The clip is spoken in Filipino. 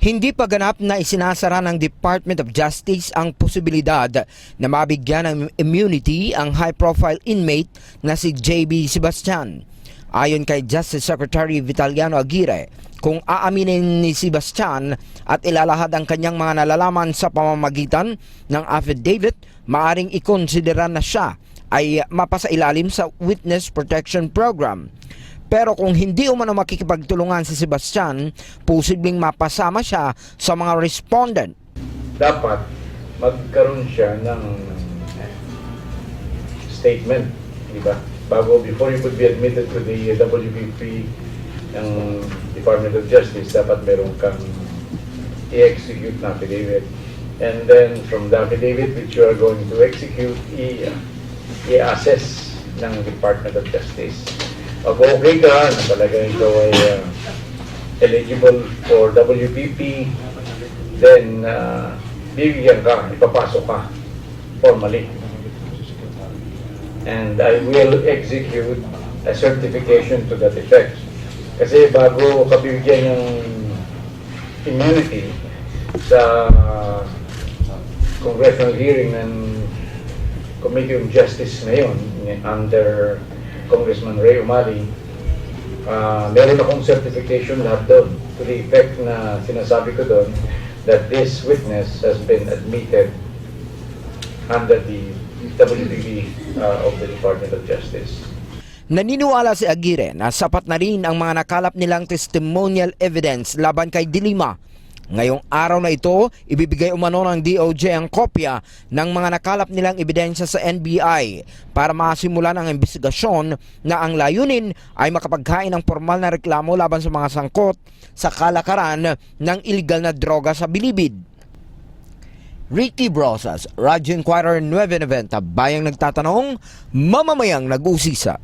Hindi pa ganap na isinasara ng Department of Justice ang posibilidad na mabigyan ng immunity ang high-profile inmate na si J.B. Sebastian. Ayon kay Justice Secretary Vitaliano Aguirre, kung aaminin ni Sebastian at ilalahad ang kanyang mga nalalaman sa pamamagitan ng affidavit, maaring ikonsidera na siya ay mapasailalim sa Witness Protection Program. Pero kung hindi umano makikipagtulungan si Sebastian, posibleng mapasama siya sa mga respondent. Dapat magkaroon siya ng statement, di ba? Before you could be admitted to the WPP ng Department of Justice, dapat meron kang i-execute na affidavit. And then from the affidavit which you are going to execute, i-assess ng Department of Justice. Pag okay ka, na talaga ikaw ay eligible for WPP, then bibigyan ka, ipapasok ka formally. And I will execute a certification to that effect. Kasi bago ka bibigyan ng immunity sa congressional hearing ng Committee on Justice ngayon, under Congressman Ray Umali, meron akong certification lahat doon to the effect na sinasabi ko doon that this witness has been admitted under the WPP of the Department of Justice. Naniniwala si Aguirre na sapat na rin ang mga nakalap nilang testimonial evidence laban kay De Lima. Ngayong araw na ito, ibibigay umano ng DOJ ang kopya ng mga nakalap nilang ebidensya sa NBI para masimulan ang investigasyon na ang layunin ay makapaghain ng formal na reklamo laban sa mga sangkot sa kalakaran ng iligal na droga sa Bilibid. Ricky Brosas, Radyo Inquirer 990, bayang nagtatanong, mamamayang nag-usisa.